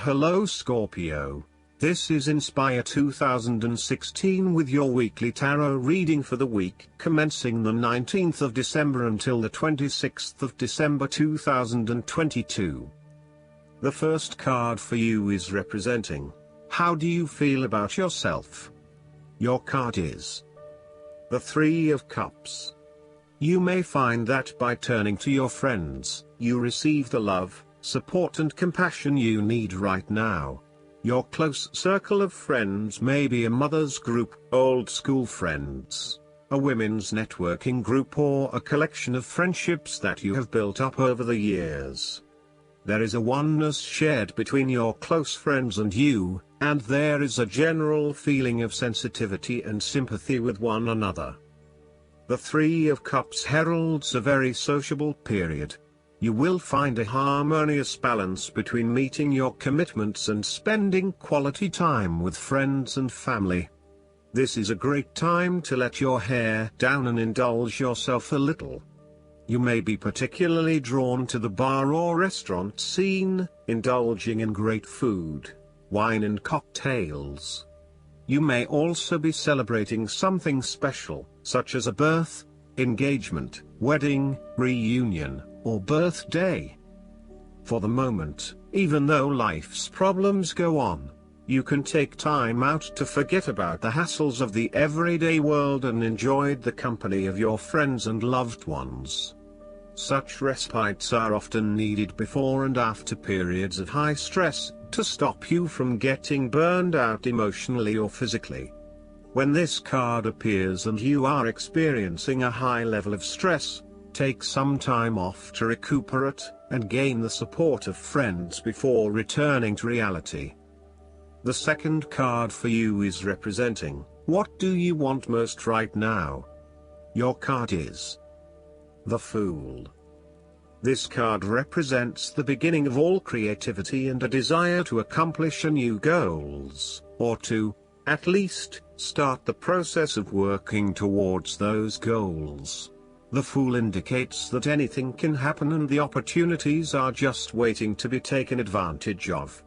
Hello Scorpio. This is Inspire 2016 with your weekly tarot reading for the week commencing the 19th of December until the 26th of December 2022. The first card for you is representing, how do you feel about yourself? Your card is the Three of Cups. You may find that by turning to your friends, you receive the love, support and compassion you need right now. Your close circle of friends may be a mother's group, old school friends, a women's networking group, or a collection of friendships that you have built up over the years. There is a oneness shared between your close friends and you, and there is a general feeling of sensitivity and sympathy with one another. The Three of Cups heralds a very sociable period. You will find a harmonious balance between meeting your commitments and spending quality time with friends and family. This is a great time to let your hair down and indulge yourself a little. You may be particularly drawn to the bar or restaurant scene, indulging in great food, wine and cocktails. You may also be celebrating something special, such as a birth, engagement, wedding, reunion, or birthday. For the moment, even though life's problems go on, you can take time out to forget about the hassles of the everyday world and enjoy the company of your friends and loved ones. Such respites are often needed before and after periods of high stress, to stop you from getting burned out emotionally or physically. When this card appears and you are experiencing a high level of stress, take some time off to recuperate, and gain the support of friends before returning to reality. The second card for you is representing, what do you want most right now? Your card is the Fool. This card represents the beginning of all creativity and a desire to accomplish a new goals, or to, at least, start the process of working towards those goals. The Fool indicates that anything can happen and the opportunities are just waiting to be taken advantage of.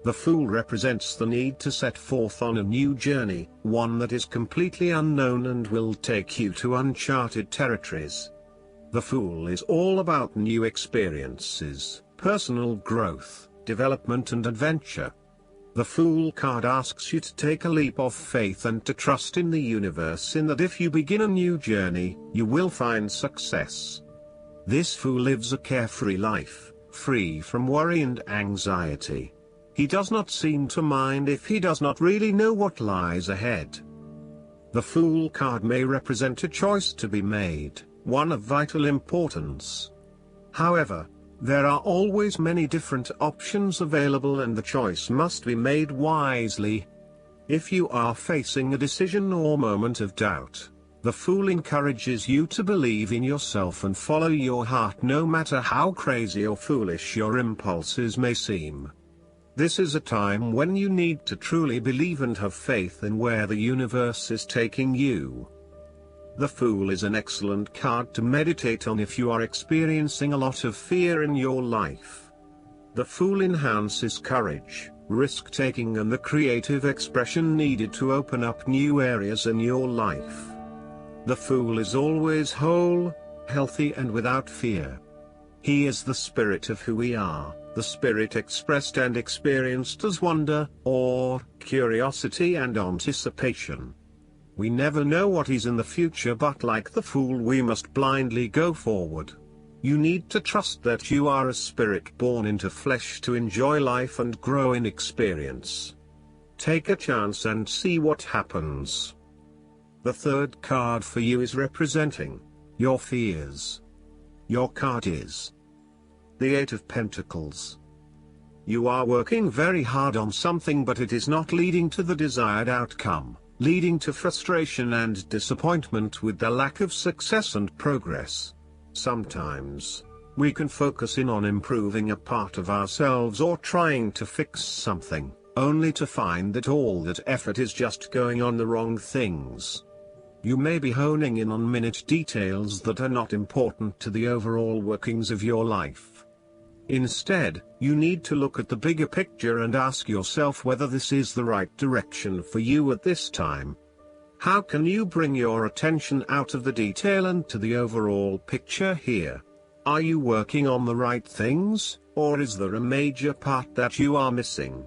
The Fool represents the need to set forth on a new journey, one that is completely unknown and will take you to uncharted territories. The Fool is all about new experiences, personal growth, development and adventure. The Fool card asks you to take a leap of faith and to trust in the universe in that if you begin a new journey, you will find success. This Fool lives a carefree life, free from worry and anxiety. He does not seem to mind if he does not really know what lies ahead. The Fool card may represent a choice to be made, one of vital importance. However, there are always many different options available and the choice must be made wisely. If you are facing a decision or moment of doubt, the Fool encourages you to believe in yourself and follow your heart no matter how crazy or foolish your impulses may seem. This is a time when you need to truly believe and have faith in where the universe is taking you. The Fool is an excellent card to meditate on if you are experiencing a lot of fear in your life. The Fool enhances courage, risk-taking and the creative expression needed to open up new areas in your life. The Fool is always whole, healthy and without fear. He is the spirit of who we are, the spirit expressed and experienced as wonder, awe, curiosity and anticipation. We never know what is in the future, but like the Fool we must blindly go forward. You need to trust that you are a spirit born into flesh to enjoy life and grow in experience. Take a chance and see what happens. The third card for you is representing your fears. Your card is the Eight of Pentacles. You are working very hard on something but it is not leading to the desired outcome, leading to frustration and disappointment with the lack of success and progress. Sometimes, we can focus in on improving a part of ourselves or trying to fix something, only to find that all that effort is just going on the wrong things. You may be honing in on minute details that are not important to the overall workings of your life. Instead, you need to look at the bigger picture and ask yourself whether this is the right direction for you at this time. How can you bring your attention out of the detail and to the overall picture here? Are you working on the right things, or is there a major part that you are missing?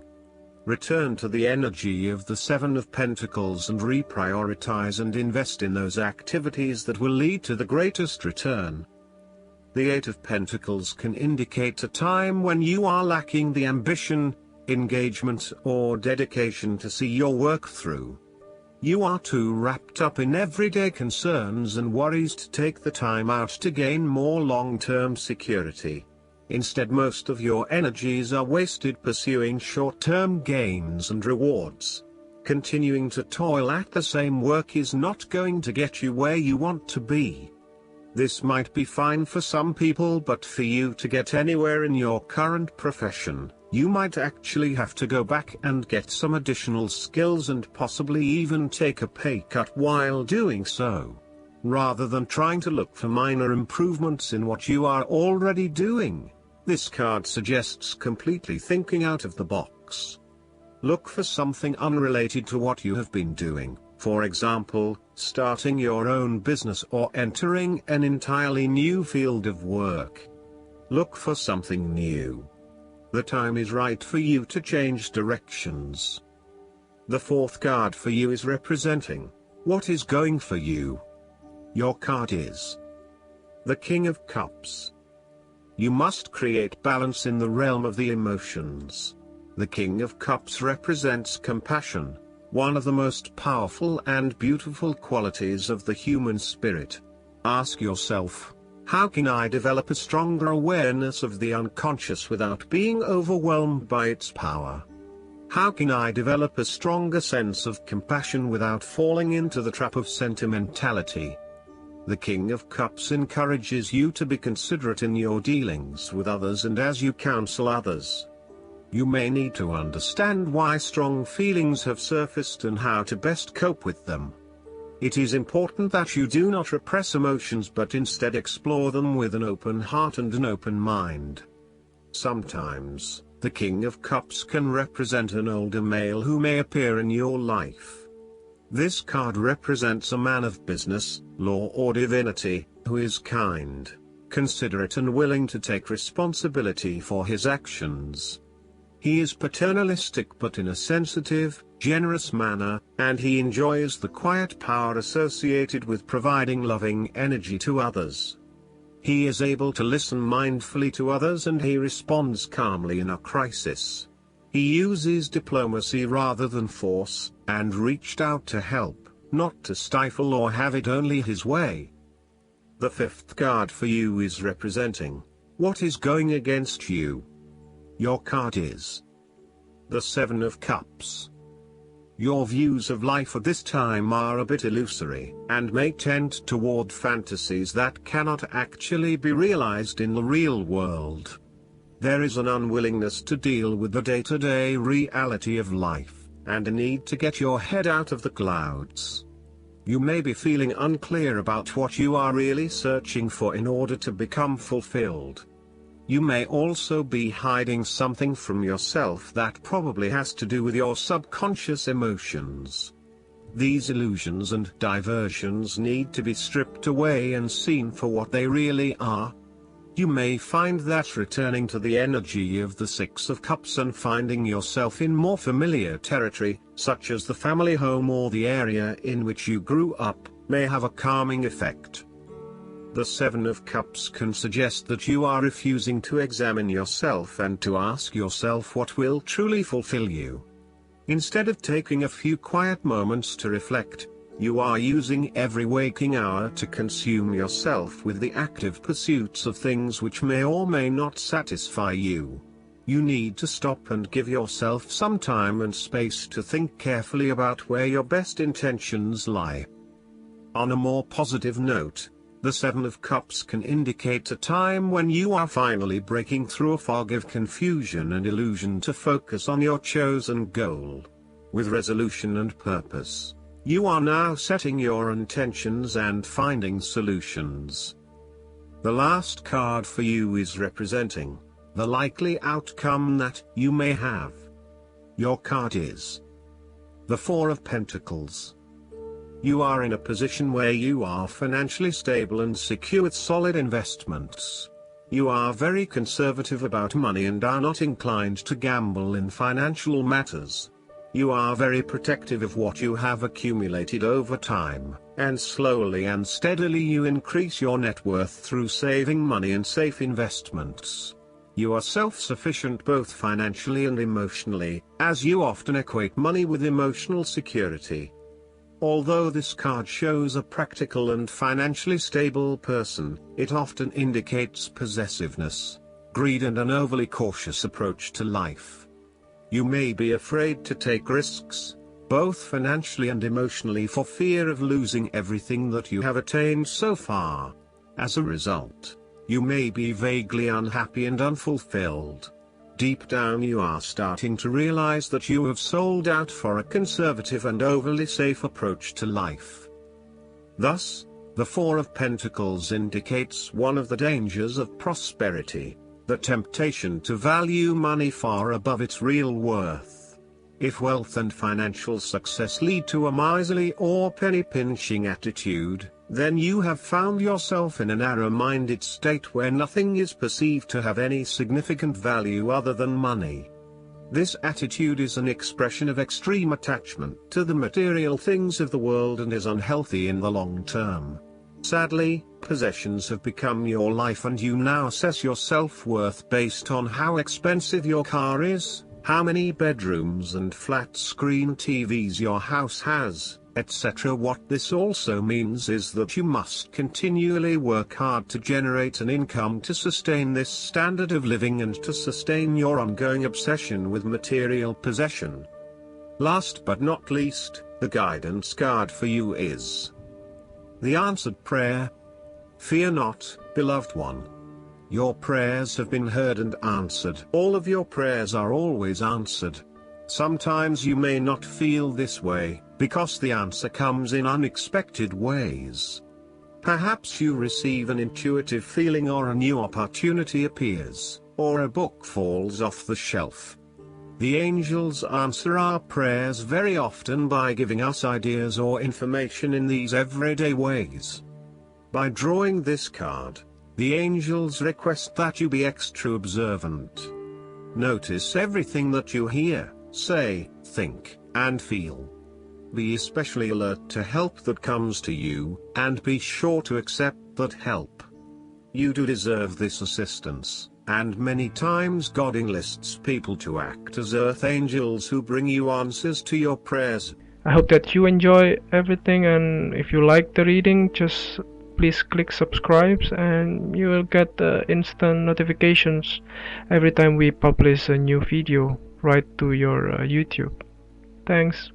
Return to the energy of the Seven of Pentacles and reprioritize and invest in those activities that will lead to the greatest return. The Eight of Pentacles can indicate a time when you are lacking the ambition, engagement, or dedication to see your work through. You are too wrapped up in everyday concerns and worries to take the time out to gain more long-term security. Instead, most of your energies are wasted pursuing short-term gains and rewards. Continuing to toil at the same work is not going to get you where you want to be. This might be fine for some people, but for you to get anywhere in your current profession, you might actually have to go back and get some additional skills and possibly even take a pay cut while doing so. Rather than trying to look for minor improvements in what you are already doing, this card suggests completely thinking out of the box. Look for something unrelated to what you have been doing, for example, starting your own business or entering an entirely new field of work. Look for something new. The time is right for you to change directions. The fourth card for you is representing what is going for you. Your card is the King of Cups. You must create balance in the realm of the emotions. The King of Cups represents compassion, one of the most powerful and beautiful qualities of the human spirit. Ask yourself, how can I develop a stronger awareness of the unconscious without being overwhelmed by its power? How can I develop a stronger sense of compassion without falling into the trap of sentimentality? The King of Cups encourages you to be considerate in your dealings with others and as you counsel others. You may need to understand why strong feelings have surfaced and how to best cope with them. It is important that you do not repress emotions but instead explore them with an open heart and an open mind. Sometimes, the King of Cups can represent an older male who may appear in your life. This card represents a man of business, law or divinity, who is kind, considerate and willing to take responsibility for his actions. He is paternalistic but in a sensitive, generous manner, and he enjoys the quiet power associated with providing loving energy to others. He is able to listen mindfully to others and he responds calmly in a crisis. He uses diplomacy rather than force, and reached out to help, not to stifle or have it only his way. The fifth card for you is representing what is going against you. Your card is the Seven of Cups. Your views of life at this time are a bit illusory, and may tend toward fantasies that cannot actually be realized in the real world. There is an unwillingness to deal with the day-to-day reality of life, and a need to get your head out of the clouds. You may be feeling unclear about what you are really searching for in order to become fulfilled. You may also be hiding something from yourself that probably has to do with your subconscious emotions. These illusions and diversions need to be stripped away and seen for what they really are. You may find that returning to the energy of the Six of Cups and finding yourself in more familiar territory, such as the family home or the area in which you grew up, may have a calming effect. The Seven of Cups can suggest that you are refusing to examine yourself and to ask yourself what will truly fulfill you. Instead of taking a few quiet moments to reflect, you are using every waking hour to consume yourself with the active pursuits of things which may or may not satisfy you. You need to stop and give yourself some time and space to think carefully about where your best intentions lie. On a more positive note, the Seven of Cups can indicate a time when you are finally breaking through a fog of confusion and illusion to focus on your chosen goal. With resolution and purpose, you are now setting your intentions and finding solutions. The last card for you is representing The likely outcome that you may have. Your card is the Four of Pentacles. You are in a position where you are financially stable and secure with solid investments. You are very conservative about money and are not inclined to gamble in financial matters. You are very protective of what you have accumulated over time, and slowly and steadily you increase your net worth through saving money and safe investments. You are self-sufficient both financially and emotionally, as you often equate money with emotional security. Although this card shows a practical and financially stable person, it often indicates possessiveness, greed and an overly cautious approach to life. You may be afraid to take risks, both financially and emotionally, for fear of losing everything that you have attained so far. As a result, you may be vaguely unhappy and unfulfilled. Deep down you are starting to realize that you have sold out for a conservative and overly safe approach to life. Thus, the Four of Pentacles indicates one of the dangers of prosperity, the temptation to value money far above its real worth. If wealth and financial success lead to a miserly or penny-pinching attitude, then you have found yourself in a narrow-minded state where nothing is perceived to have any significant value other than money. This attitude is an expression of extreme attachment to the material things of the world and is unhealthy in the long term. Sadly, possessions have become your life and you now assess your self-worth based on how expensive your car is, how many bedrooms and flat-screen TVs your house has, etc. What this also means is that you must continually work hard to generate an income to sustain this standard of living and to sustain your ongoing obsession with material possession. Last but not least, the guidance card for you is the Answered Prayer. Fear not, beloved one. Your prayers have been heard and answered. All of your prayers are always answered. Sometimes you may not feel this way, because the answer comes in unexpected ways. Perhaps you receive an intuitive feeling or a new opportunity appears, or a book falls off the shelf. The angels answer our prayers very often by giving us ideas or information in these everyday ways. By drawing this card, the angels request that you be extra observant. Notice everything that you hear, say, think, and feel. Be especially alert to help that comes to you, and be sure to accept that help. You do deserve this assistance, and many times God enlists people to act as earth angels who bring you answers to your prayers. I hope that you enjoy everything, and if you like the reading, just please click subscribe and you will get instant notifications every time we publish a new video right to your YouTube. Thanks.